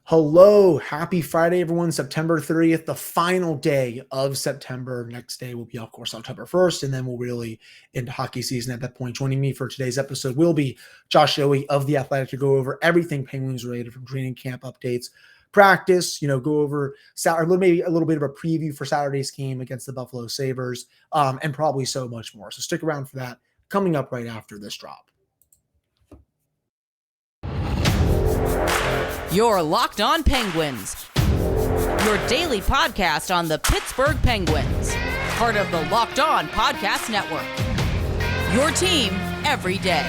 Hello, happy Friday, everyone. September 30th, the final day of September. Next day will be, of course, October 1st, and then we'll really into hockey season at that point. Joining me for today's episode will be Josh Yohe of The Athletic to go over everything Penguins related from training camp updates, practice, go over maybe a little bit of a preview for Saturday's game against the Buffalo Sabres, and probably so much more. So stick around for that coming up right after this drop. You're Locked On Penguins, your daily podcast on the Pittsburgh Penguins, part of the Locked On Podcast Network, your team every day.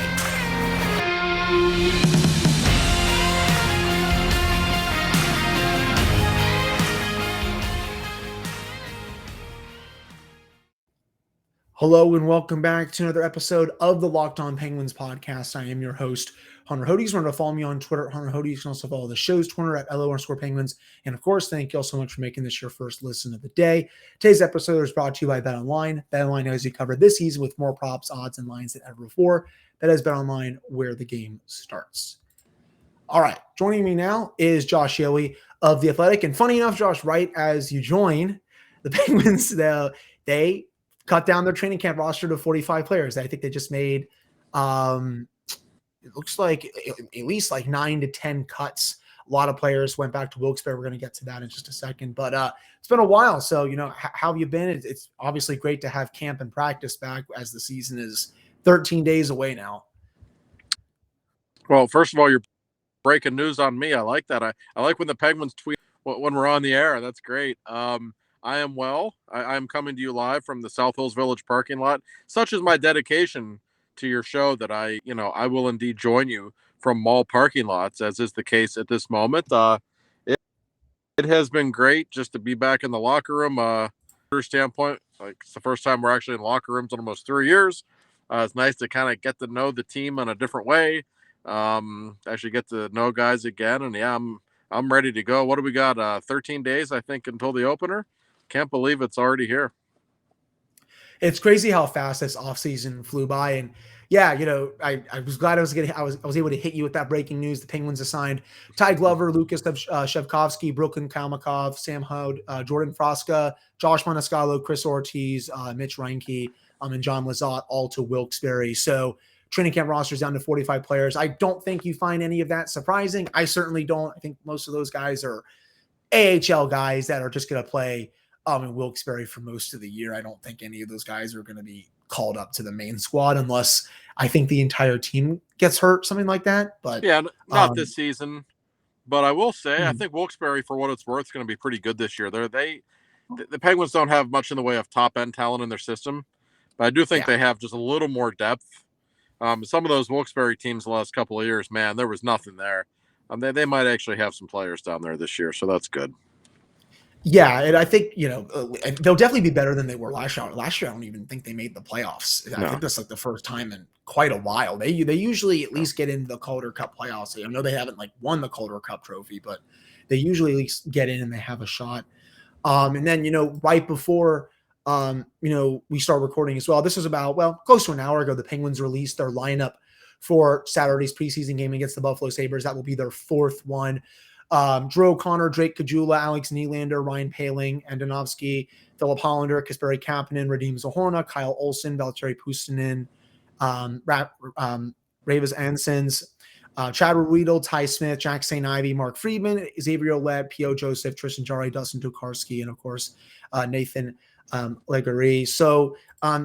Hello and welcome back to another episode of the Locked On Penguins podcast. I am your host, Hunter Hodes. Remember to follow me on Twitter at Hunter Hodes. You can also follow the show's Twitter at LO_Penguins. And of course, thank you all so much for making this your first listen of the day. Today's episode is brought to you by BetOnline. BetOnline has you covered this season with more props, odds, and lines than ever before. That is BetOnline, where the game starts. All right, joining me now is Josh Yohe of The Athletic. And funny enough, Josh, right as you join, the Penguins, they cut down their training camp roster to 45 players. I think they just made, it looks like at least like 9 to 10 cuts. A lot of players went back to Wilkes-Barre. We're going to get to that in just a second. But it's been a while. So, how have you been? It's obviously great to have camp and practice back as the season is 13 days away now. Well, first of all, you're breaking news on me. I like that. I like when the Penguins tweet when we're on the air. That's great. I am well. I am coming to you live from the South Hills Village parking lot. Such is my dedication to your show that I will indeed join you from mall parking lots, as is the case at this moment. It has been great just to be back in the locker room. Standpoint, like it's the first time we're actually in locker rooms in almost 3 years. It's nice to kind of get to know the team in a different way. Actually get to know guys again, and yeah, I'm ready to go. What do we got? 13 days, I think, until the opener. Can't believe it's already here. It's crazy how fast this offseason flew by. And yeah, I was glad I was able to hit you with that breaking news. The Penguins assigned Ty Glover, Lucas Shevkovsky, Brooklyn Kalmakov, Sam Hode, Jordan Frosca, Josh Maniscalco, Chris Ortiz, Mitch Reinke, and John Lizotte all to Wilkes-Barre. So training camp rosters down to 45 players. I don't think you find any of that surprising. I certainly don't. I think most of those guys are AHL guys that are just going to play in Wilkes-Barre for most of the year. I don't think any of those guys are going to be called up to the main squad unless I think the entire team gets hurt, something like that. But yeah, not this season. But I will say, I think Wilkes-Barre, for what it's worth, is going to be pretty good this year. The Penguins don't have much in the way of top-end talent in their system, but I do think they have just a little more depth. Some of those Wilkes-Barre teams the last couple of years, man, there was nothing there. They might actually have some players down there this year, so that's good. Yeah, and I think, they'll definitely be better than they were last year. Last year, I don't even think they made the playoffs. I think that's like the first time in quite a while. They usually at least get into the Calder Cup playoffs. I know they haven't won the Calder Cup trophy, but they usually at least get in and they have a shot. And then, right before, we start recording as well, this was about, close to an hour ago, the Penguins released their lineup for Saturday's preseason game against the Buffalo Sabres. That will be their fourth one. Drew O'Connor, Drake Caggiula, Alex Nylander, Ryan Poehling, Andonovsky, Philip Hollander, Kasperi Kapanen, Radim Zohorna, Kyle Olsen, Valtteri Puustinen, Ravas Ansons, Chad Riedel, Ty Smith, Jack St. Ivy, Mark Friedman, Xavier Ouellet, P.O. Joseph, Tristan Jari, Dustin Tokarski, and of course, Nathan Legare. So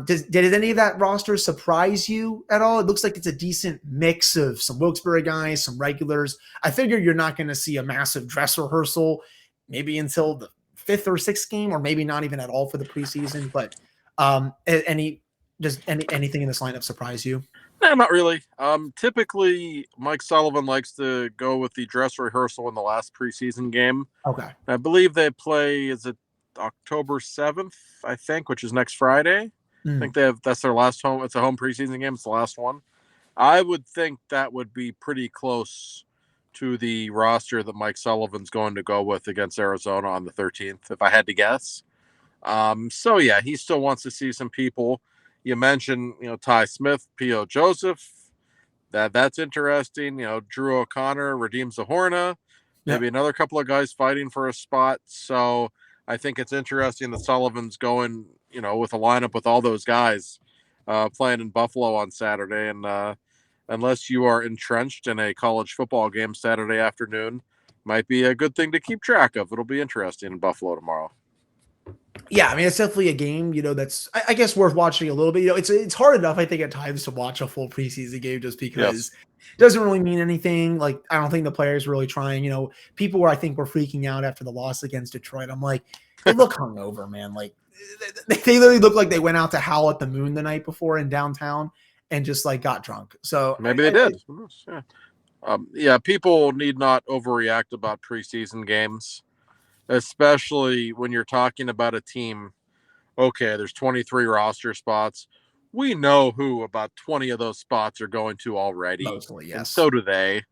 did any of that roster surprise you at all? It looks like it's a decent mix of some Wilkes-Barre guys, some regulars. I figure you're not going to see a massive dress rehearsal maybe until the 5th or 6th game, or maybe not even at all for the preseason. But anything in this lineup surprise you? No, not really. Typically, Mike Sullivan likes to go with the dress rehearsal in the last preseason game. Okay. I believe they play, is it October 7th, I think, which is next Friday. I think that's their last home. It's a home preseason game. It's the last one. I would think that would be pretty close to the roster that Mike Sullivan's going to go with against Arizona on the 13th, if I had to guess. So yeah, he still wants to see some people. You mentioned, Ty Smith, P.O. Joseph. That's interesting. Drew O'Connor, Radim Zohorna. maybe another couple of guys fighting for a spot. So I think it's interesting that Sullivan's going, with a lineup with all those guys playing in Buffalo on Saturday. And unless you are entrenched in a college football game Saturday afternoon, might be a good thing to keep track of. It'll be interesting in Buffalo tomorrow. Yeah, I mean, it's definitely a game, that's, I guess, worth watching a little bit. It's hard enough, I think, at times to watch a full preseason game just because it doesn't really mean anything. Like, I don't think the players are really trying. People I think were freaking out after the loss against Detroit. I'm like, they look hungover, man. Like, they literally look like they went out to howl at the moon the night before in downtown and just, got drunk. So maybe they did. People need not overreact about preseason games, especially when you're talking about a team. Okay, there's 23 roster spots. We know who about 20 of those spots are going to already. Mostly, yes. And so do they.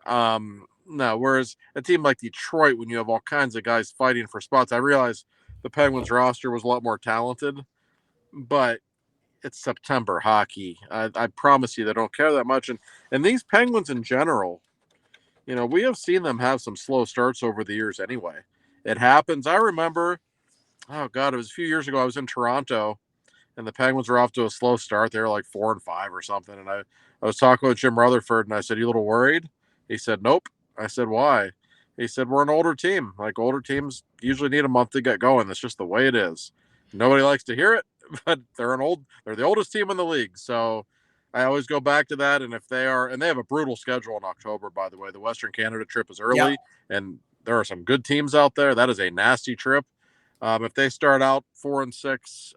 No, whereas a team like Detroit, when you have all kinds of guys fighting for spots, I realize the Penguins roster was a lot more talented, but it's September hockey. I promise you they don't care that much. And these Penguins in general, we have seen them have some slow starts over the years anyway. It happens. I remember, it was a few years ago. I was in Toronto, and the Penguins were off to a slow start. They were like 4-5 or something. And I was talking with Jim Rutherford, and I said, "You a little worried?" He said, "Nope." I said, "Why?" He said, "We're an older team. Like, older teams usually need a month to get going. That's just the way it is. Nobody likes to hear it, but they're the oldest team in the league." So I always go back to that. And and they have a brutal schedule in October, by the way. The Western Canada trip is early, and there are some good teams out there. That is a nasty trip. If they start out 4-6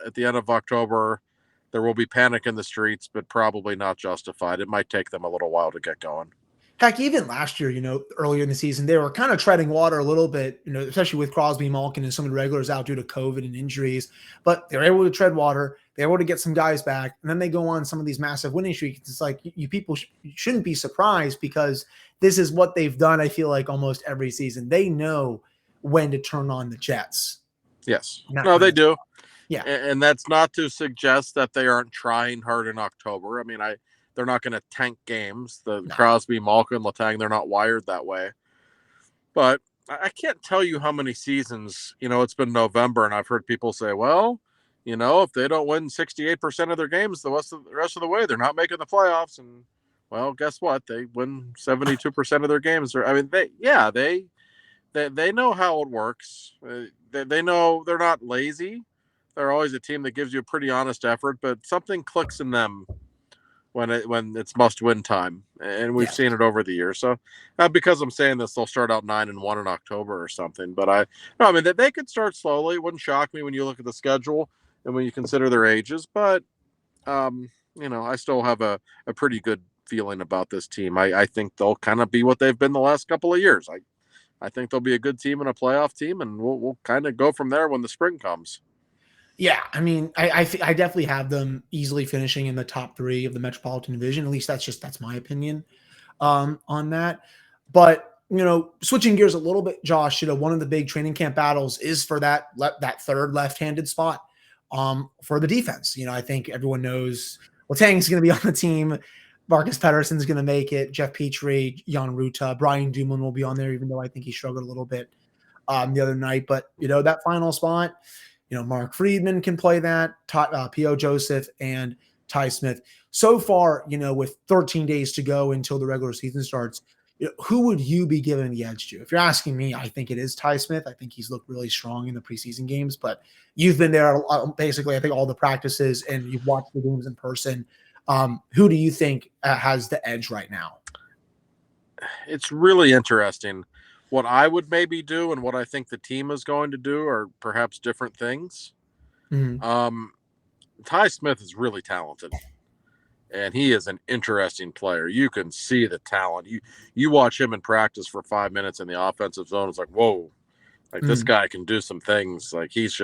at the end of October, there will be panic in the streets, but probably not justified. It might take them a little while to get going. Heck, even last year, earlier in the season, they were kind of treading water a little bit, especially with Crosby, Malkin, and some of the regulars out due to COVID and injuries. But they're able to tread water. They're able to get some guys back. And then they go on some of these massive winning streaks. It's like you people shouldn't be surprised because this is what they've done, I feel like, almost every season. They know when to turn on the Jets. Yes. No, they do. Yeah. And that's not to suggest that they aren't trying hard in October. I mean, they're not going to tank games. Crosby, Malkin, Letang, they're not wired that way. But I can't tell you how many seasons, it's been November, and I've heard people say, well, if they don't win 68% of their games the rest of the way, they're not making the playoffs. And, well, guess what? They win 72% of their games. They know how it works. They know they're not lazy. They're always a team that gives you a pretty honest effort, but something clicks in them when it's must-win time, and we've seen it over the years. So, because I'm saying this, they'll start out 9-1 in October or something. But they could start slowly. It wouldn't shock me when you look at the schedule and when you consider their ages. But I still have a pretty good feeling about this team. I think they'll kind of be what they've been the last couple of years. I think they'll be a good team and a playoff team, and we'll kind of go from there when the spring comes. Yeah, I mean, I definitely have them easily finishing in the top 3 of the Metropolitan Division. At least that's my opinion on that. But switching gears a little bit, Josh, one of the big training camp battles is for that third left-handed spot for the defense. I think everyone knows Letang's going to be on the team. Marcus Pettersson's going to make it. Jeff Petrie, Jan Ruta, Brian Dumoulin will be on there, even though I think he struggled a little bit the other night. But that final spot. Mark Friedman can play that, P.O. Joseph and Ty Smith. So far, with 13 days to go until the regular season starts, who would you be giving the edge to? If you're asking me, I think it is Ty Smith. I think he's looked really strong in the preseason games, but you've been there basically, I think, all the practices, and you've watched the games in person. Who do you think has the edge right now? It's really interesting. What I would maybe do and what I think the team is going to do are perhaps different things. Mm-hmm. Ty Smith is really talented, and he is an interesting player. You can see the talent. You watch him in practice for 5 minutes in the offensive zone. It's like, whoa, this guy can do some things. Like, he's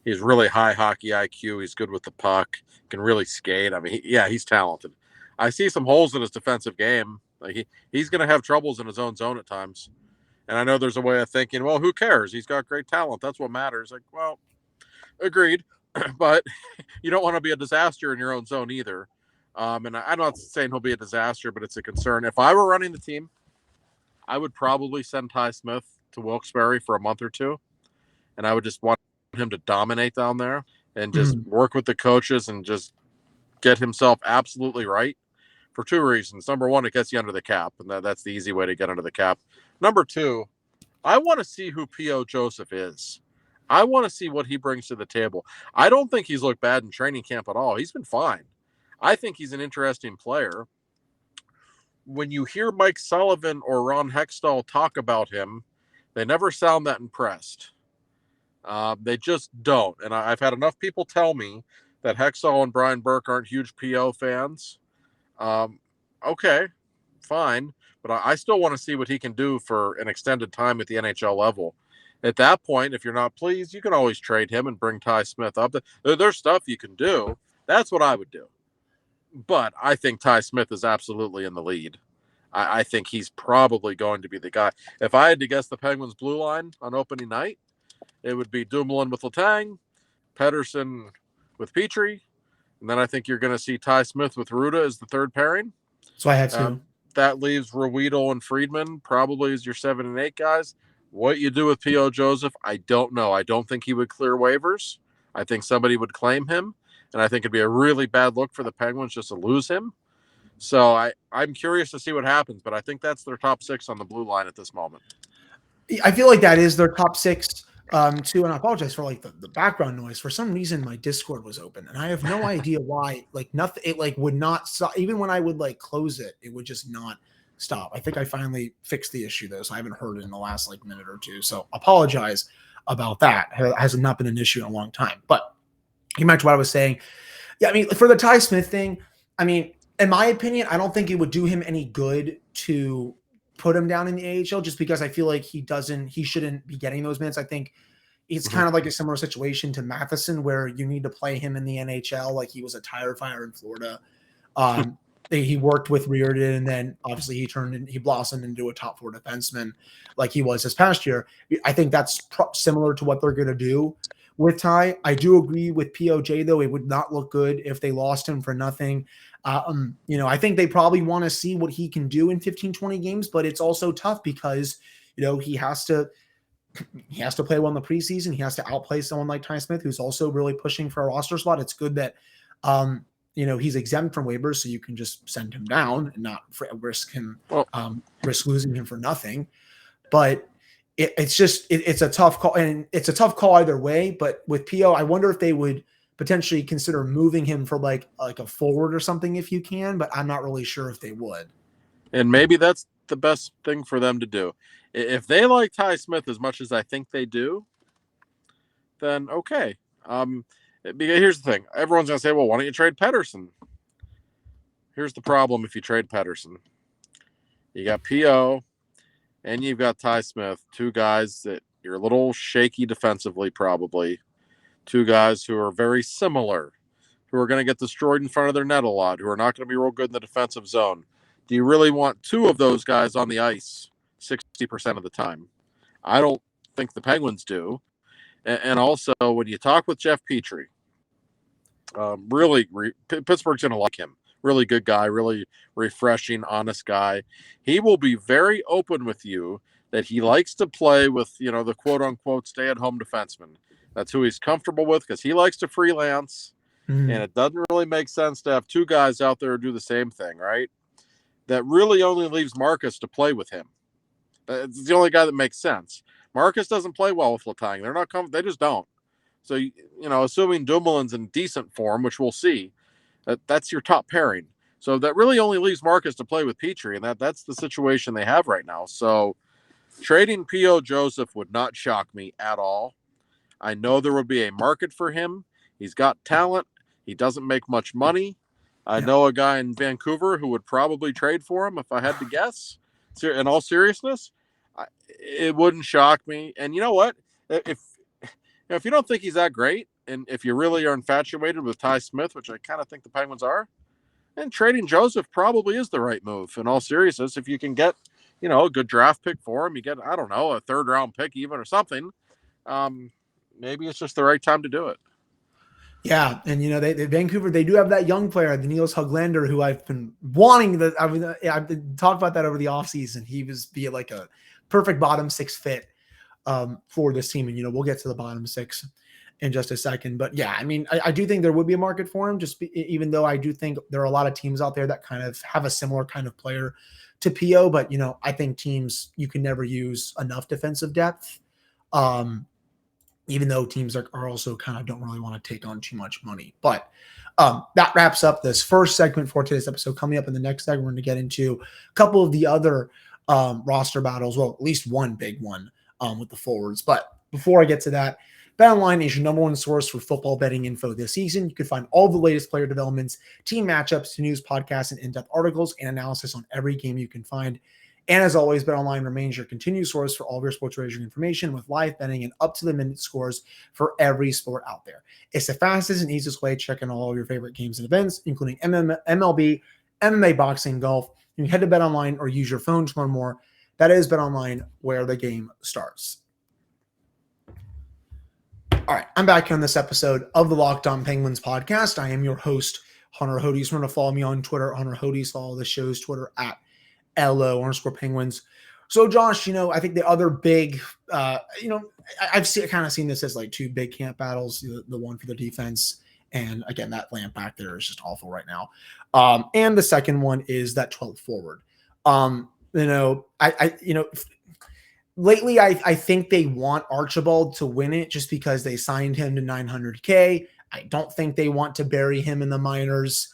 really high hockey IQ. He's good with the puck, can really skate. I mean, he's talented. I see some holes in his defensive game. Like, he's going to have troubles in his own zone at times. And I know there's a way of thinking, well, who cares? He's got great talent. That's what matters. Like, well, agreed. But you don't want to be a disaster in your own zone either. And I'm not saying he'll be a disaster, but it's a concern. If I were running the team, I would probably send Ty Smith to Wilkes-Barre for a month or two, and I would just want him to dominate down there and just work with the coaches and just get himself absolutely right for two reasons. Number one, it gets you under the cap, and that's the easy way to get under the cap. Number two, I want to see who P.O. Joseph is. I want to see what he brings to the table. I don't think he's looked bad in training camp at all. He's been fine. I think he's an interesting player. When you hear Mike Sullivan or Ron Hextall talk about him, they never sound that impressed. They just don't. And I've had enough people tell me that Hextall and Brian Burke aren't huge PO fans. Okay, fine. But I still want to see what he can do for an extended time at the NHL level. At that point, if you're not pleased, you can always trade him and bring Ty Smith up. There's stuff you can do. That's what I would do. But I think Ty Smith is absolutely in the lead. I think he's probably going to be the guy. If I had to guess the Penguins' blue line on opening night, it would be Dumoulin with Letang, Pettersson with Petrie, and then I think you're going to see Ty Smith with Ruda as the third pairing. So I have two. That leaves Ruedel and Friedman probably as your 7 and 8 guys. What you do with P.O. Joseph, I don't know. I don't think he would clear waivers. I think somebody would claim him, and I think it'd be a really bad look for the Penguins just to lose him. So I'm curious to see what happens, but I think that's their top 6 on the blue line at this moment. I feel like that is their top 6 too, and I apologize for like the background noise. For some reason, my Discord was open, and I have no idea why. Like nothing, it like would not stop. Even when I would like close it, it would just not stop. I think I finally fixed the issue though, so I haven't heard it in the last like minute or two. So apologize about that. It has not been an issue in a long time. But you mentioned what I was saying. Yeah, I mean, for the Ty Smith thing, I mean, in my opinion, I don't think it would do him any good to put him down in the AHL just because I feel like he shouldn't be getting those minutes. I think it's kind of like a similar situation to Matheson where you need to play him in the NHL. Like he was a tire fire in Florida. He worked with Reardon, and then obviously he blossomed into a top 4 defenseman like he was this past year. I think that's similar to what they're going to do with Ty. I do agree with POJ though. It would not look good if they lost him for nothing. I think they probably want to see what he can do in 15, 20 games, but it's also tough because, he has to play well in the preseason. He has to outplay someone like Ty Smith, who's also really pushing for a roster spot. It's good that, he's exempt from waivers, so you can just send him down and not risk losing him for nothing. But it's a tough call, and it's a tough call either way. But with PO, I wonder if they would potentially consider moving him for like a forward or something if you can, but I'm not really sure if they would. And maybe that's the best thing for them to do. If they like Ty Smith as much as I think they do, then okay. Here's the thing. Everyone's going to say, well, why don't you trade Pettersson? Here's the problem if you trade Pettersson. You got P.O. and you've got Ty Smith, 2 guys that you're a little shaky defensively probably. 2 guys who are very similar, who are going to get destroyed in front of their net a lot, who are not going to be real good in the defensive zone. Do you really want 2 of those guys on the ice 60% of the time? I don't think the Penguins do. And also, when you talk with Jeff Petrie, Pittsburgh's going to like him. Really good guy, really refreshing, honest guy. He will be very open with you that he likes to play with, the quote-unquote stay-at-home defenseman. That's who he's comfortable with because he likes to freelance, and it doesn't really make sense to have 2 guys out there who do the same thing, right? That really only leaves Marcus to play with him. It's the only guy that makes sense. Marcus doesn't play well with Letang. They're not they just don't. So, assuming Dumoulin's in decent form, which we'll see, that's your top pairing. So that really only leaves Marcus to play with Petrie, and that's the situation they have right now. So trading P.O. Joseph would not shock me at all. I know there would be a market for him. He's got talent. He doesn't make much money. I know a guy in Vancouver who would probably trade for him if I had to guess. In all seriousness, it wouldn't shock me. And you know what? If you don't think he's that great, and if you really are infatuated with Ty Smith, which I kind of think the Penguins are, then trading Joseph probably is the right move. In all seriousness, if you can get, a good draft pick for him, you get, I don't know, a 3rd round pick even or something. Maybe it's just the right time to do it. Yeah, and they Vancouver, they do have that young player, the Niels Höglander, who I've been wanting. I've been talked about that over the offseason. He was be like a perfect bottom six fit for this team, and we'll get to the bottom six in just a second. But yeah, I mean, I do think there would be a market for him. Even though I do think there are a lot of teams out there that kind of have a similar kind of player to PO, but I think teams, you can never use enough defensive depth. Even though teams are also kind of don't really want to take on too much money. But that wraps up this first segment for today's episode. Coming up in the next segment, we're going to get into a couple of the other roster battles. Well, at least one big one with the forwards. But before I get to that, BetOnline is your number one source for football betting info this season. You can find all the latest player developments, team matchups, news, podcasts, and in-depth articles and analysis on every game you can find. And as always, BetOnline remains your continued source for all of your sports wagering information with live betting and up-to-the-minute scores for every sport out there. It's the fastest and easiest way to check in all of your favorite games and events, including MLB, MMA, boxing, golf. You can head to BetOnline or use your phone to learn more. That is BetOnline, where the game starts. All right, I'm back here on this episode of the Locked On Penguins podcast. I am your host, Hunter Hodes. Remember to follow me on Twitter, Hunter Hodes. Follow the show's Twitter at LO_Penguins. So Josh, I think the other big, I've kind of seen this as like two big camp battles, the one for the defense. And again, that lamp back there is just awful right now. And the second one is that 12th forward. Lately I think they want Archibald to win it just because they signed him to $900K. I don't think they want to bury him in the minors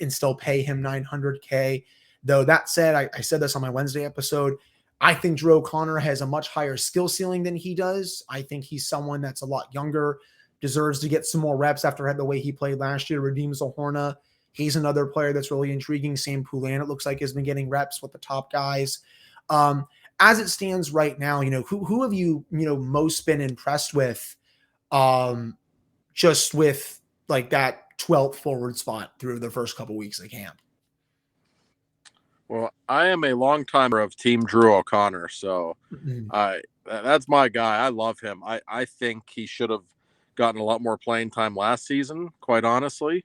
and still pay him $900K. Though that said, I said this on my Wednesday episode, I think Drew O'Connor has a much higher skill ceiling than he does. I think he's someone that's a lot younger, deserves to get some more reps after the way he played last year. Radim Zohorna, he's another player that's really intriguing. Sam Poulin, it looks like, has been getting reps with the top guys. As it stands right now, who have you, most been impressed with just with like that 12th forward spot through the first couple weeks of camp? Well, I am a long timer of Team Drew O'Connor, so that's my guy. I love him. I think he should have gotten a lot more playing time last season, quite honestly.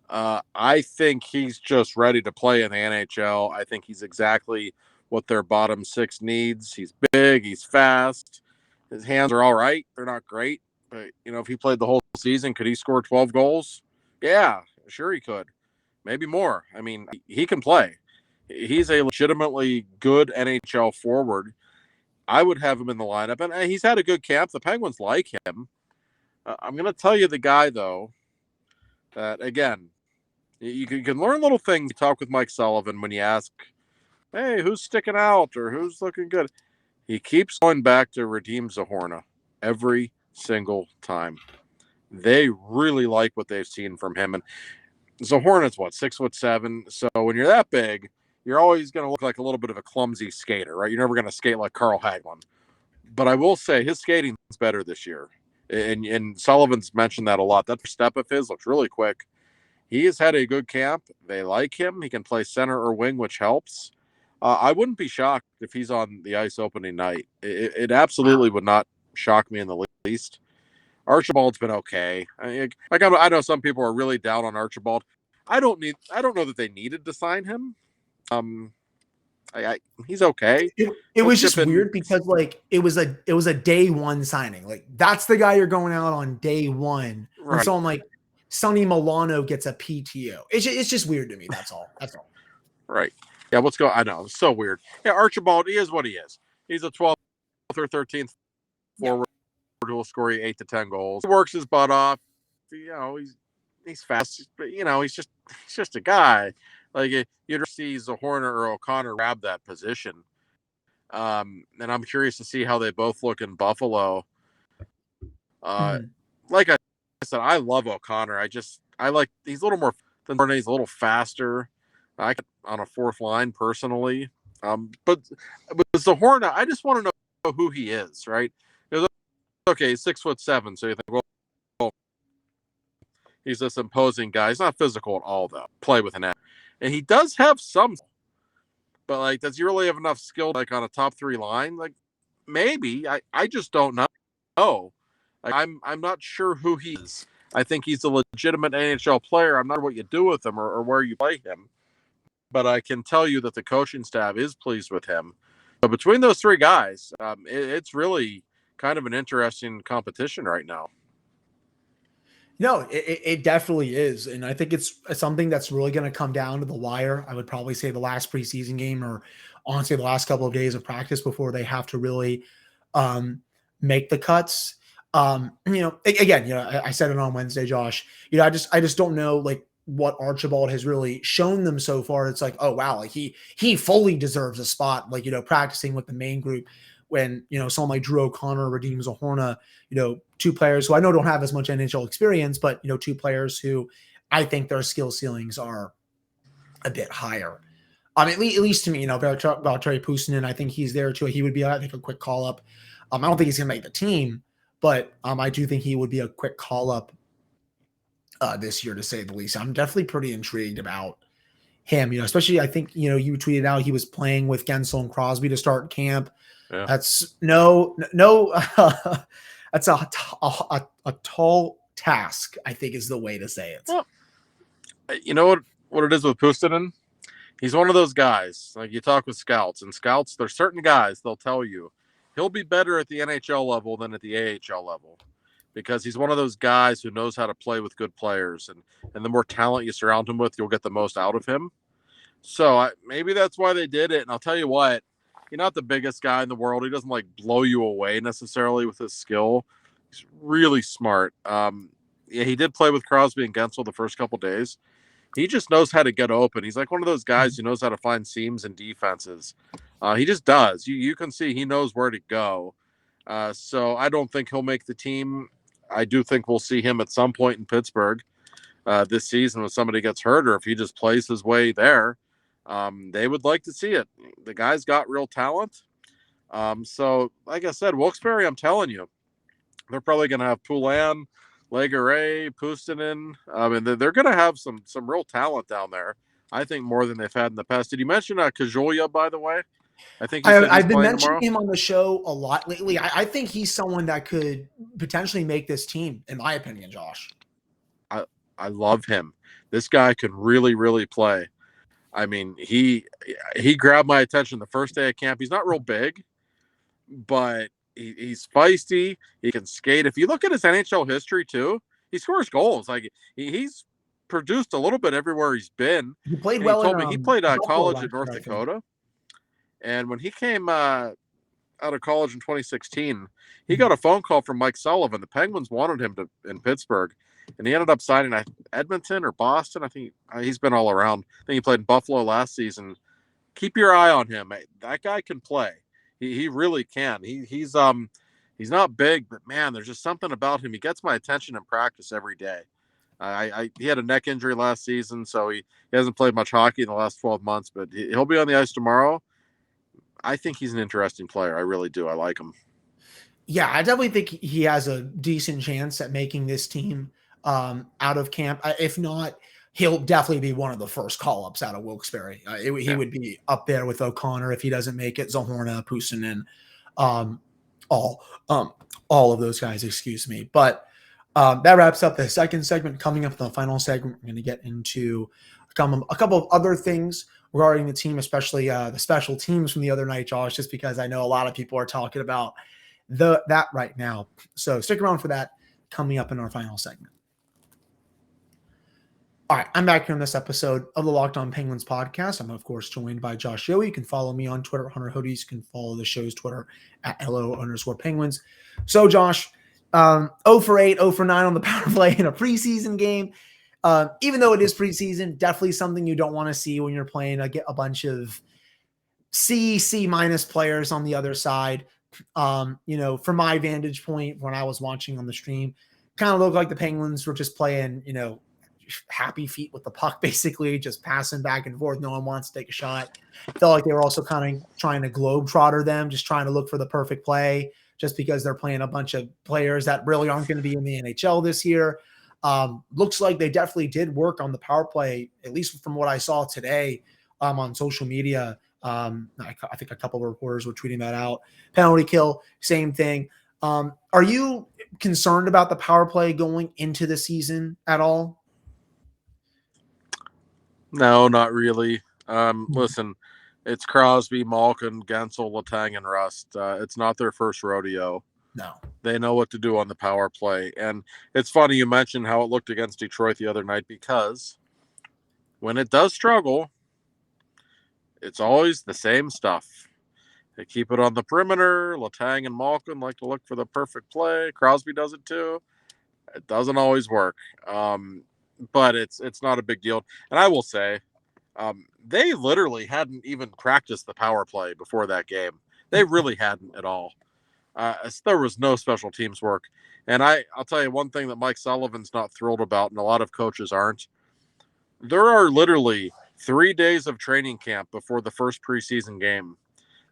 I think he's just ready to play in the NHL. I think he's exactly what their bottom six needs. He's big, he's fast, his hands are all right. They're not great, but if he played the whole season, could he score 12 goals? Yeah, sure he could. Maybe more. I mean, he can play. He's a legitimately good NHL forward. I would have him in the lineup, and he's had a good camp. The Penguins like him. I'm going to tell you the guy, though, that, again, you can learn little things. You talk with Mike Sullivan when you ask, hey, who's sticking out or who's looking good? He keeps going back to Radim Zohorna every single time. They really like what they've seen from him. And Zohorna's, 6'7". So when you're that big, you're always going to look like a little bit of a clumsy skater, right? You're never going to skate like Carl Hagelin. But I will say his skating is better this year. And Sullivan's mentioned that a lot. That step of his looks really quick. He has had a good camp. They like him. He can play center or wing, which helps. I wouldn't be shocked if he's on the ice opening night. It absolutely would not shock me in the least. Archibald's been okay. I know some people are really down on Archibald. I don't know that they needed to sign him. He's okay. It was just weird because it was a day one signing. Like that's the guy you're going out on day one. Right. And someone like Sonny Milano gets a PTO. It's just weird to me. That's all. Right. Yeah. What's going? I know. It's so weird. Yeah. Archibald, he is what he is. He's a 12th or 13th forward who will score you 8 to 10 goals. He works his butt off. He's fast, but he's just a guy. Like you'd see Zohorna or O'Connor grab that position. And I'm curious to see how they both look in Buffalo. Like I said, I love O'Connor. I like he's a little more than Zohorna. He's a little faster. I could on a fourth line personally. But with Zohorna, I just want to know who he is, right? Okay, he's 6'7", so you think, well, he's this imposing guy. He's not physical at all, though. Play with an F. And he does have some, but does he really have enough skill on a top three line? Maybe. I just don't know. I'm not sure who he is. I think he's a legitimate NHL player. I'm not sure what you do with him or where you play him, but I can tell you that the coaching staff is pleased with him. So between those three guys, it's really kind of an interesting competition right now. No, it definitely is. And I think it's something that's really going to come down to the wire. I would probably say the last preseason game, or honestly, the last couple of days of practice before they have to really make the cuts. Again, I said it on Wednesday, Josh, I just don't know like what Archibald has really shown them so far. It's like, oh, wow, like he fully deserves a spot, like, practicing with the main group when, someone like Drew O'Connor, Radim Zohorna, two players who I know don't have as much NHL experience, but, two players who I think their skill ceilings are a bit higher. At least to me, Valtteri Puustinen, I think he's there too. He would be, I think, a quick call up. I don't think he's going to make the team, but I do think he would be a quick call up this year, to say the least. I'm definitely pretty intrigued about him, especially I think, you tweeted out he was playing with Gensel and Crosby to start camp. Yeah. That's that's a tall task, I think is the way to say it. Well, you know what it is with Puustinen? He's one of those guys, like you talk with scouts, and scouts, there's certain guys, they'll tell you he'll be better at the NHL level than at the AHL level, because he's one of those guys who knows how to play with good players, and the more talent you surround him with, you'll get the most out of him. So maybe that's why they did it. And I'll tell you what, he's not the biggest guy in the world. He doesn't like blow you away necessarily with his skill. He's really smart. He did play with Crosby and Gensel the first couple days. He just knows how to get open. He's like one of those guys who knows how to find seams and defenses. He just does. You can see he knows where to go. So I don't think he'll make the team. I do think we'll see him at some point in Pittsburgh this season when somebody gets hurt, or if he just plays his way there. They would like to see it. The guy's got real talent. So like I said, Wilkes-Barre, I'm telling you, they're probably going to have Poulin, Legare, Puustinen. And they're going to have some real talent down there. I think more than they've had in the past. Did you mention Kajolia, by the way? I think I've been mentioning him on the show a lot lately. I think he's someone that could potentially make this team, in my opinion, Josh. I love him. This guy can really, really play. I mean, he grabbed my attention the first day of camp. He's not real big, but he's feisty. He can skate. If you look at his NHL history too, he scores goals. Like he's produced a little bit everywhere he's been. He played well. He told me he played college in North Dakota, and when he came out of college in 2016, he got a phone call from Mike Sullivan. The Penguins wanted him in Pittsburgh. And he ended up signing Edmonton or Boston. I think he's been all around. I think he played in Buffalo last season. Keep your eye on him. That guy can play. He really can. He's not big, but man, there's just something about him. He gets my attention in practice every day. He had a neck injury last season, so he hasn't played much hockey in the last 12 months, but he'll be on the ice tomorrow. I think he's an interesting player. I really do. I like him. Yeah, I definitely think he has a decent chance at making this team out of camp. If not, he'll definitely be one of the first call-ups out of Wilkes-Barre. He would be up there with O'Connor if he doesn't make it, Zohorna, Puustinen, all of those guys, excuse me. But that wraps up the second segment. Coming up in the final segment, we're going to get into a couple of other things regarding the team, especially the special teams from the other night, Josh, just because I know a lot of people are talking about that right now. So stick around for that coming up in our final segment. All right, I'm back here on this episode of the Locked On Penguins podcast. I'm, of course, joined by Josh Yohe. You can follow me on Twitter, Hunter Hoodies. You can follow the show's Twitter at @LO_Penguins. So, Josh, 0 for 8, 0 for 9 on the power play in a preseason game. Even though it is preseason, definitely something you don't want to see when you're playing a bunch of C- players on the other side. From my vantage point, when I was watching on the stream, kind of looked like the Penguins were just playing, happy feet with the puck, basically just passing back and forth. No one wants to take a shot. Felt like they were also kind of trying to globetrotter them, just trying to look for the perfect play, just because they're playing a bunch of players that really aren't going to be in the NHL this year. Looks like they definitely did work on the power play, at least from what I saw today on social media. I think a couple of reporters were tweeting that out. Penalty kill, same thing. Are you concerned about the power play going into the season at all? No, not really. Listen, it's Crosby, Malkin, Gensel, Letang, and Rust. It's not their first rodeo. No. They know what to do on the power play. And it's funny you mentioned how it looked against Detroit the other night, because when it does struggle, it's always the same stuff. They keep it on the perimeter. Letang and Malkin like to look for the perfect play. Crosby does it too. It doesn't always work. But it's not a big deal. And I will say, they literally hadn't even practiced the power play before that game. They really hadn't at all. There was no special teams work. And I'll tell you one thing that Mike Sullivan's not thrilled about, and a lot of coaches aren't. There are literally 3 days of training camp before the first preseason game.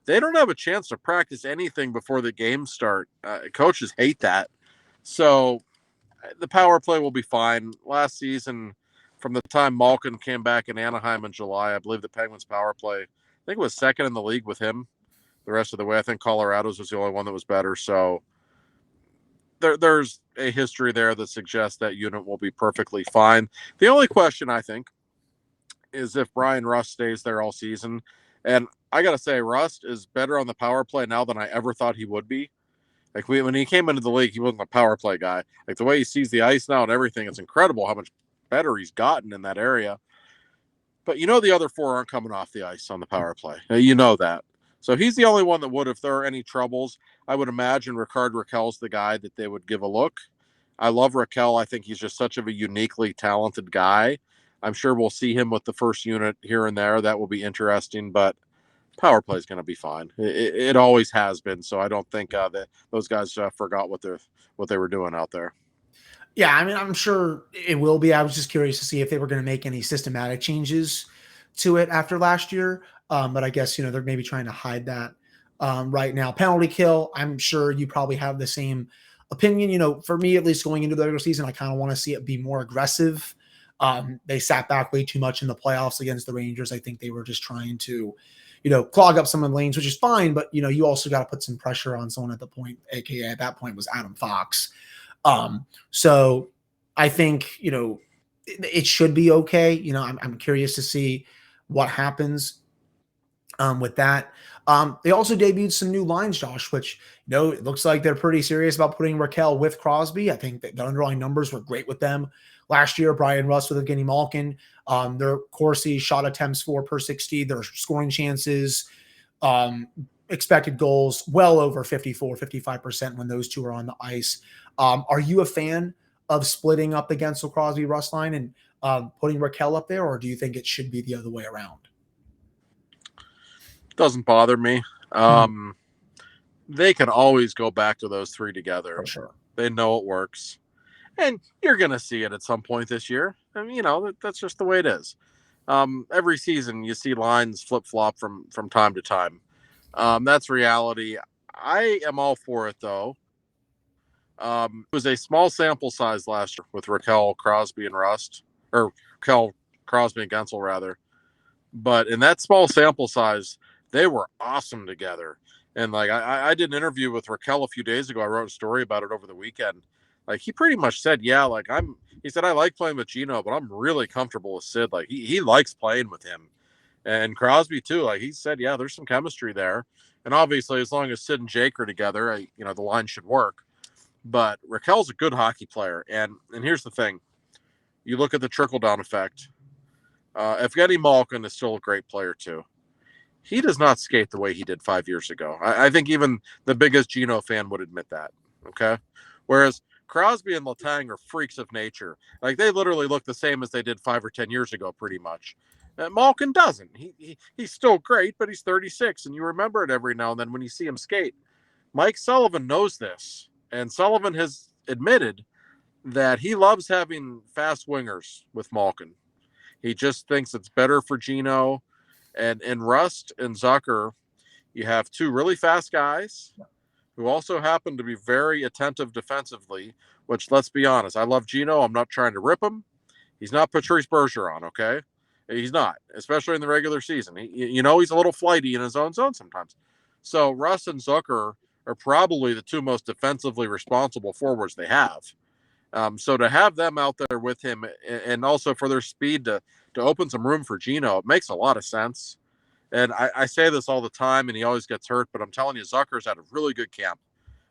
They don't have a chance to practice anything before the games start. Coaches hate that. So the power play will be fine. Last season, from the time Malkin came back in Anaheim in July, I believe the Penguins power play, I think it was second in the league with him the rest of the way. I think Colorado's was the only one that was better. So there's a history there that suggests that unit will be perfectly fine. The only question, I think, is if Brian Rust stays there all season. And I got to say, Rust is better on the power play now than I ever thought he would be. Like when he came into the league, he wasn't a power play guy. Like the way he sees the ice now and everything, it's incredible how much better he's gotten in that area. But the other four aren't coming off the ice on the power play. You know that. So he's the only one that would, if there are any troubles. I would imagine Rickard Rakell's the guy that they would give a look. I love Rakell. I think he's just such of a uniquely talented guy. I'm sure we'll see him with the first unit here and there. That will be interesting, but power play is going to be fine. It always has been. So I don't think that those guys forgot what they were doing out there. Yeah, I mean, I'm sure it will be. I was just curious to see if they were going to make any systematic changes to it after last year. But I guess, they're maybe trying to hide that right now. Penalty kill, I'm sure you probably have the same opinion. For me, at least going into the regular season, I kind of want to see it be more aggressive. They sat back way too much in the playoffs against the Rangers. I think they were just trying to, clog up some of the lanes, which is fine. But, you also got to put some pressure on someone at the point, AKA at that point was Adam Fox. So I think, it should be okay. I'm curious to see what happens with that. They also debuted some new lines, Josh, which, it looks like they're pretty serious about putting Rakell with Crosby. I think that the underlying numbers were great with them last year. Brian Rust with Evgeny Malkin. Their Corsi shot attempts per 60, their scoring chances, expected goals well over 55% when those two are on the ice. Are you a fan of splitting up the Gensel Crosby Rust line and putting Rakell up there, or do you think it should be the other way around? Doesn't bother me. They can always go back to those three together. For sure. They know it works. And you're going to see it at some point this year. I mean, that's just the way it is. Every season you see lines flip-flop from time to time. That's reality. I am all for it, though. It was a small sample size last year with Rakell, Crosby, and Rust. Or Rakell, Crosby, and Gensel, rather. But in that small sample size, they were awesome together. And, I did an interview with Rakell a few days ago. I wrote a story about it over the weekend. He pretty much said, yeah, he said, I like playing with Gino, but I'm really comfortable with Sid. He likes playing with him. And Crosby, too. He said, yeah, there's some chemistry there. And obviously, as long as Sid and Jake are together, the line should work. But Rakell's a good hockey player. And here's the thing. You look at the trickle-down effect. Evgeny Malkin is still a great player, too. He does not skate the way he did 5 years ago. I think even the biggest Gino fan would admit that. Okay? Whereas Crosby and Letang are freaks of nature. They literally look the same as they did 5 or 10 years ago, pretty much. Malkin doesn't. He's still great, but he's 36, and you remember it every now and then when you see him skate. Mike Sullivan knows this, and Sullivan has admitted that he loves having fast wingers with Malkin. He just thinks it's better for Gino. And in Rust and Zucker, you have two really fast guys who also happen to be very attentive defensively, which, let's be honest, I love Gino. I'm not trying to rip him. He's not Patrice Bergeron, okay? He's not, especially in the regular season. He's a little flighty in his own zone sometimes. So Rust and Zucker are probably the two most defensively responsible forwards they have. So to have them out there with him, and also for their speed to open some room for Gino, it makes a lot of sense. And I say this all the time, and he always gets hurt, but I'm telling you, Zucker's had a really good camp.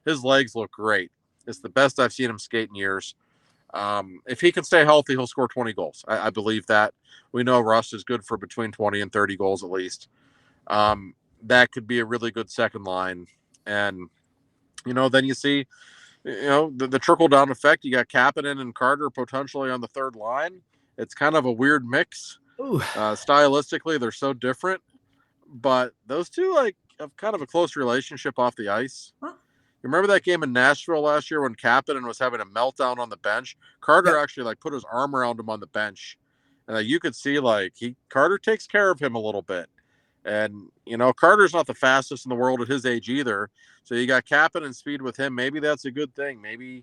His legs look great. It's the best I've seen him skate in years. If he can stay healthy, he'll score 20 goals. I believe that. We know Russ is good for between 20 and 30 goals at least. That could be a really good second line. And, then you see, the trickle-down effect. You got Kapanen and Carter potentially on the third line. It's kind of a weird mix. Stylistically, they're so different. But those two, have kind of a close relationship off the ice. Huh? You remember that game in Nashville last year when Kapanen was having a meltdown on the bench? Carter actually, put his arm around him on the bench. And you could see, Carter takes care of him a little bit. And, Carter's not the fastest in the world at his age either. So you got Kapanen speed with him. Maybe that's a good thing. Maybe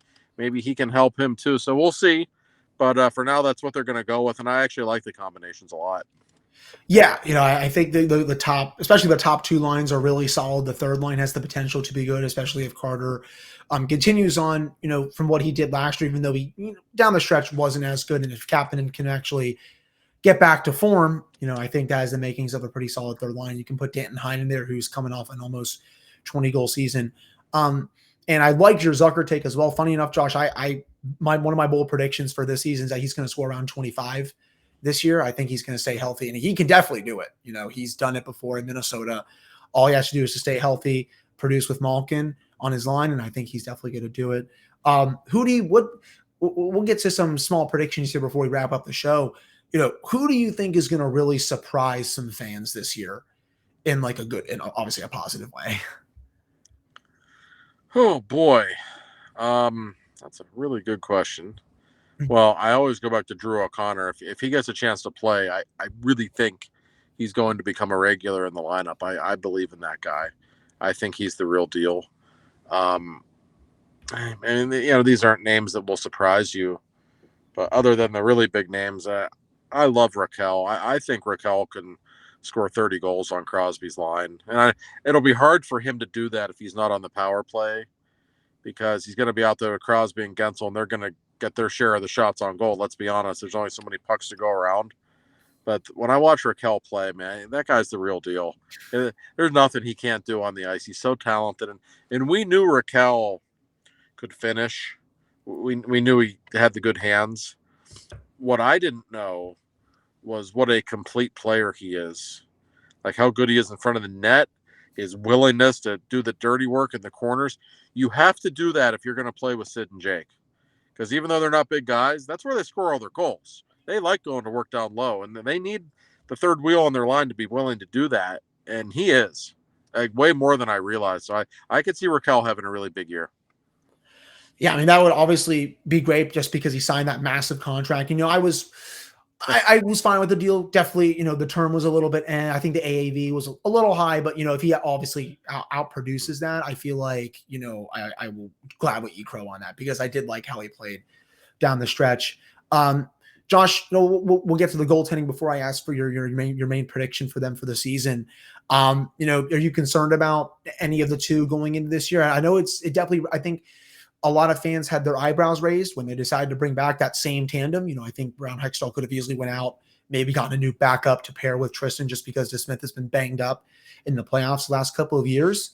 he can help him too. So we'll see. But for now, that's what they're going to go with. And I actually like the combinations a lot. Yeah, I think the top, especially the top two lines, are really solid. The third line has the potential to be good, especially if Carter continues on, from what he did last year, even though he down the stretch wasn't as good. And if Kapanen can actually get back to form, I think that has the makings of a pretty solid third line. You can put Danton Heinen in there, who's coming off an almost 20-goal season. And I liked your Zucker take as well. Funny enough, Josh, one of my bold predictions for this season is that he's going to score around 25 this year. I think he's going to stay healthy, and he can definitely do it. He's done it before in Minnesota. All he has to do is to stay healthy, produce with Malkin on his line, and I think he's definitely going to do it. We'll get to some small predictions here before we wrap up the show. Who do you think is going to really surprise some fans this year in a good and obviously a positive way? Oh boy. That's a really good question. Well, I always go back to Drew O'Connor. If he gets a chance to play, I really think he's going to become a regular in the lineup. I believe in that guy. I think he's the real deal. And these aren't names that will surprise you, but other than the really big names, I love Raquel. I think Raquel can score 30 goals on Crosby's line. And it'll be hard for him to do that if he's not on the power play, because he's going to be out there with Crosby and Gensel, and they're going to get their share of the shots on goal. Let's be honest. There's only so many pucks to go around. But when I watch Raquel play, man, that guy's the real deal. There's nothing he can't do on the ice. He's so talented. And we knew Raquel could finish. We knew he had the good hands. What I didn't know was what a complete player he is. How good he is in front of the net, his willingness to do the dirty work in the corners. You have to do that if you're going to play with Sid and Jake. Because even though they're not big guys, that's where they score all their goals. They like going to work down low, and they need the third wheel on their line to be willing to do that. And he is way more than I realized. So I could see Raquel having a really big year. Yeah, that would obviously be great just because he signed that massive contract. I was fine with the deal. Definitely, the term was a little bit, and I think the AAV was a little high, but if he obviously outproduces that, I feel like, I will gladly eat crow on that, because I did like how he played down the stretch. Josh, we'll get to the goaltending before I ask for your main prediction for them for the season. Are you concerned about any of the two going into this year? I know it definitely, I think a lot of fans had their eyebrows raised when they decided to bring back that same tandem. I think Brown Hextall could have easily went out, maybe gotten a new backup to pair with Tristan, just because DeSmith has been banged up in the playoffs the last couple of years.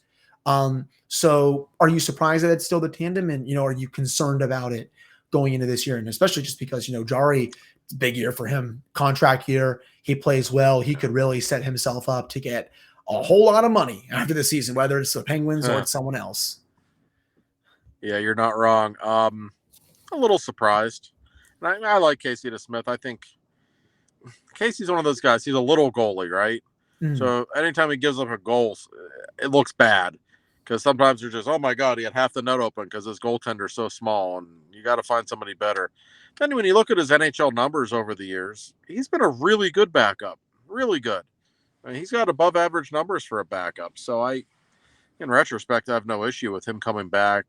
So are you surprised that it's still the tandem? And, are you concerned about it going into this year? And especially just because, Jari, it's a big year for him, contract year. He plays well. He could really set himself up to get a whole lot of money after the season, whether it's the Penguins or it's someone else. Yeah, you're not wrong. A little surprised. And I like Casey DeSmith. I think Casey's one of those guys. He's a little goalie, right? Mm. So anytime he gives up a goal, it looks bad, because sometimes you're just, oh my God, he had half the net open because his goaltender's so small, and you got to find somebody better. Then when you look at his NHL numbers over the years, he's been a really good backup, really good. He's got above average numbers for a backup. So in retrospect, I have no issue with him coming back.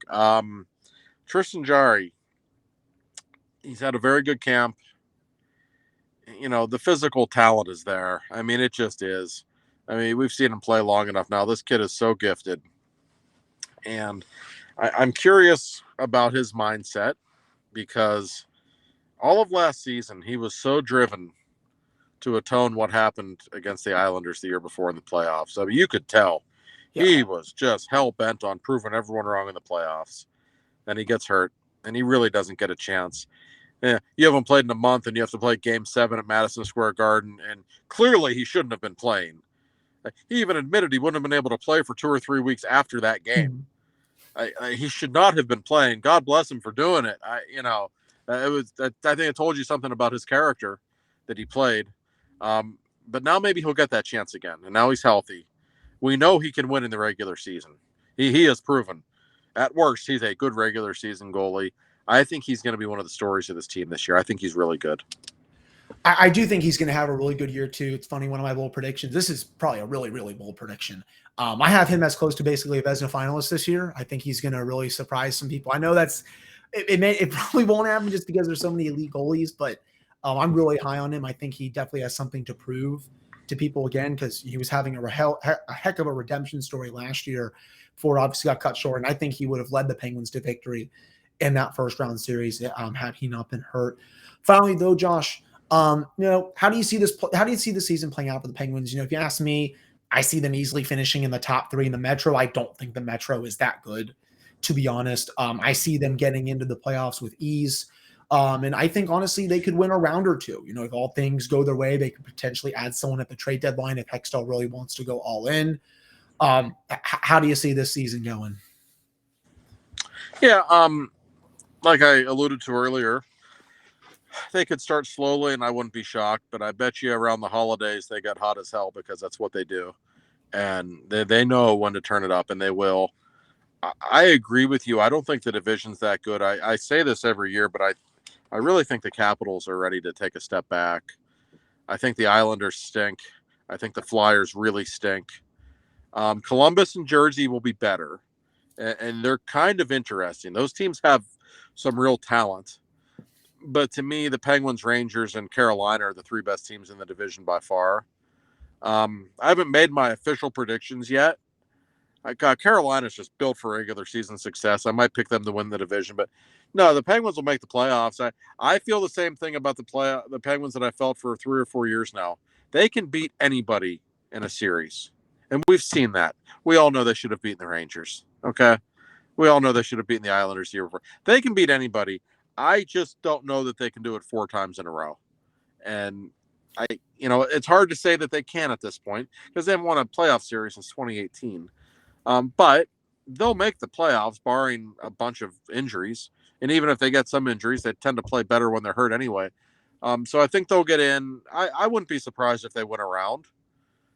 Tristan Jari, he's had a very good camp. The physical talent is there. It just is. We've seen him play long enough now. This kid is so gifted. And I'm curious about his mindset because all of last season he was so driven to atone what happened against the Islanders the year before in the playoffs. I mean, you could tell he was just hell-bent on proving everyone wrong in the playoffs. Then he gets hurt, and he really doesn't get a chance. Yeah, you haven't played in a month, and you have to play Game 7 at Madison Square Garden, and clearly he shouldn't have been playing. He even admitted he wouldn't have been able to play for 2 or 3 weeks after that game. He should not have been playing. God bless him for doing it. It was. I think it told you something about his character that he played. But now maybe he'll get that chance again, and now he's healthy. We know he can win in the regular season. He has proven. At worst, he's a good regular season goalie. I think he's going to be one of the stories of this team this year. I think he's really good. I do think he's going to have a really good year too. It's funny, one of my bold predictions. This is probably a really, really bold prediction. I have him as close to basically a Vezina finalist this year. I think he's going to really surprise some people. I know it probably won't happen just because there's so many elite goalies, but I'm really high on him. I think he definitely has something to prove to people again because he was having a heck of a redemption story last year before it obviously got cut short. And I think he would have led the Penguins to victory in that first round series had he not been hurt. Finally, though, Josh, how do you see this? How do you see the season playing out for the Penguins? If you ask me, I see them easily finishing in the top 3 in the Metro. I don't think the Metro is that good, to be honest. I see them getting into the playoffs with ease. And I think, honestly, they could win a round or two. If all things go their way, they could potentially add someone at the trade deadline if Hextall really wants to go all in. How do you see this season going? Yeah, like I alluded to earlier, they could start slowly and I wouldn't be shocked, but I bet you around the holidays they got hot as hell because that's what they do. And they know when to turn it up, and they will. I agree with you. I don't think the division's that good. I say this every year, but I really think the Capitals are ready to take a step back. I think the Islanders stink. I think the Flyers really stink. Columbus and Jersey will be better, and they're kind of interesting. Those teams have some real talent. But to me, the Penguins, Rangers, and Carolina are the 3 best teams in the division by far. I haven't made my official predictions yet. Carolina's just built for regular season success. I might pick them to win the division, but no, the Penguins will make the playoffs. I feel the same thing about the Penguins that I felt for 3 or 4 years now. They can beat anybody in a series, and we've seen that. We all know they should have beaten the Rangers. Okay, we all know they should have beaten the Islanders the year before. They can beat anybody. I just don't know that they can do it 4 times in a row. And it's hard to say that they can at this point because they haven't won a playoff series since 2018. But they'll make the playoffs barring a bunch of injuries. And even if they get some injuries, they tend to play better when they're hurt anyway. So I think they'll get in. I wouldn't be surprised if they win a round.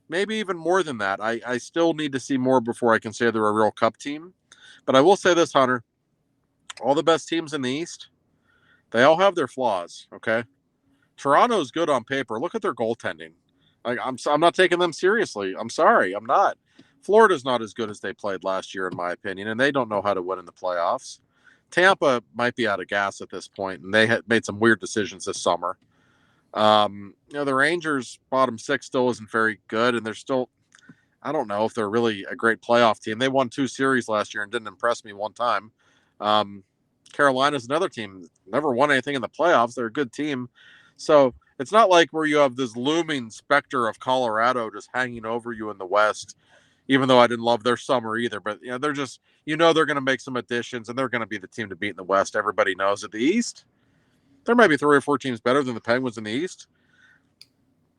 Maybe even more than that. I still need to see more before I can say they're a real cup team. But I will say this, Hunter. All the best teams in the East, they all have their flaws, okay? Toronto's good on paper. Look at their goaltending. I'm not taking them seriously. I'm sorry, I'm not. Florida's not as good as they played last year, in my opinion, and they don't know how to win in the playoffs. Tampa might be out of gas at this point, and they had made some weird decisions this summer. The Rangers bottom 6 still isn't very good, and they're still, I don't know if they're really a great playoff team. They won 2 series last year and didn't impress me one time. Carolina's another team, never won anything in the playoffs. They're a good team. So it's not like where you have this looming specter of Colorado just hanging over you in the West, even though I didn't love their summer either. But they're just, they're going to make some additions, and they're going to be the team to beat in the West. Everybody knows. At the East, there might be 3 or 4 teams better than the Penguins in the East.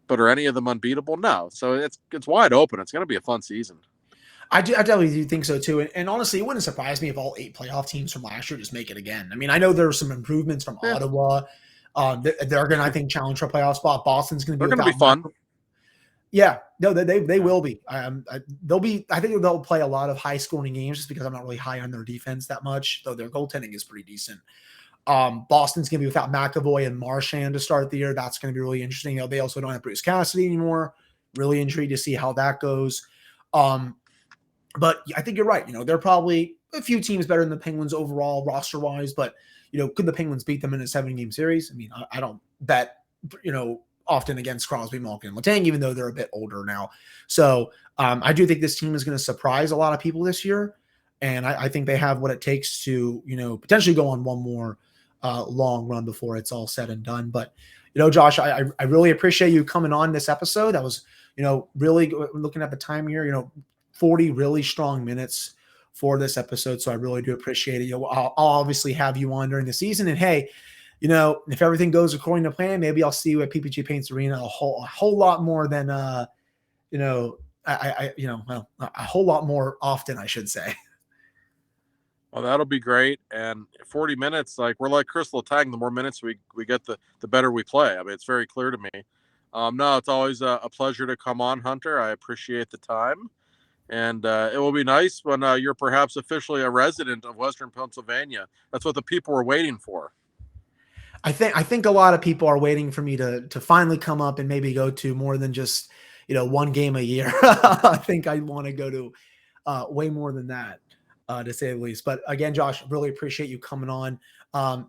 But are any of them unbeatable? No. So it's wide open. It's going to be a fun season. I definitely do think so too. And honestly, it wouldn't surprise me if all 8 playoff teams from last year just make it again. I mean, I know there are some improvements from Ottawa. They're going to, I think, challenge for a playoff spot. Boston's going to be. They're going to be fun. Yeah, no, they will be. They'll be. I think they'll play a lot of high scoring games just because I'm not really high on their defense that much, though their goaltending is pretty decent. Boston's going to be without McAvoy and Marchand to start the year. That's going to be really interesting. They also don't have Bruce Cassidy anymore. Really intrigued to see how that goes. But I think you're right. They're probably a few teams better than the Penguins overall roster-wise, but, could the Penguins beat them in a 7-game series? I mean, I don't bet, often against Crosby, Malkin, and Letang, even though they're a bit older now. So I do think this team is going to surprise a lot of people this year. And I think they have what it takes to, potentially go on one more long run before it's all said and done. But, Josh, I really appreciate you coming on this episode. That was, really looking at the time here, 40 really strong minutes for this episode. So I really do appreciate it. I'll obviously have you on during the season. And hey, if everything goes according to plan, maybe I'll see you at PPG Paints Arena a whole lot more than, a whole lot more often, I should say. Well, that'll be great. And 40 minutes, we're like Chris Letang. The more minutes we get, the better we play. I mean, it's very clear to me. No, it's always a pleasure to come on, Hunter. I appreciate the time. And it will be nice when you're perhaps officially a resident of Western Pennsylvania. That's what the people are waiting for. I think a lot of people are waiting for me to finally come up and maybe go to more than just, one game a year. I think I want to go to way more than that. To say the least. But again, Josh, really appreciate you coming on.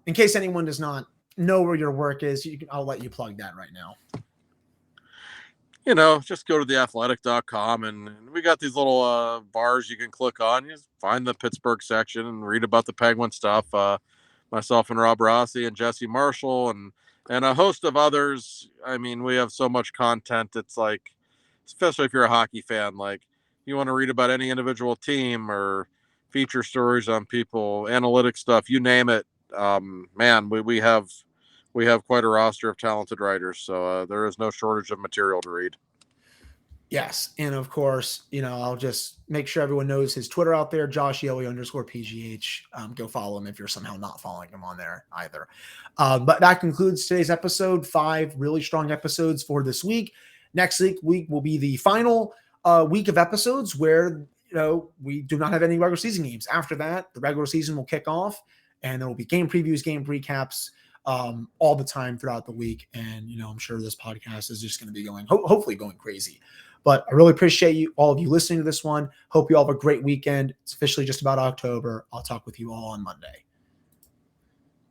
In case anyone does not know where your work is, I'll let you plug that right now. Just go to theathletic.com and we got these little bars you can click on. You just find the Pittsburgh section and read about the Penguin stuff. Myself and Rob Rossi and Jesse Marshall and a host of others. I mean, we have so much content. It's especially if you're a hockey fan, you want to read about any individual team or feature stories on people, analytic stuff, you name it. Man, we have quite a roster of talented writers, so there is no shortage of material to read. Yes, and of course, I'll just make sure everyone knows his Twitter out there, Josh Yohe _PGH. Go follow him if you're somehow not following him on there either. But that concludes today's episode. 5 really strong episodes for this week. Next week will be the final week of episodes where we do not have any regular season games. After that, the regular season will kick off, and there will be game previews, game recaps all the time throughout the week. And, I'm sure this podcast is just going to be going, hopefully going crazy. But I really appreciate all of you listening to this one. Hope you all have a great weekend. It's officially just about October. I'll talk with you all on Monday.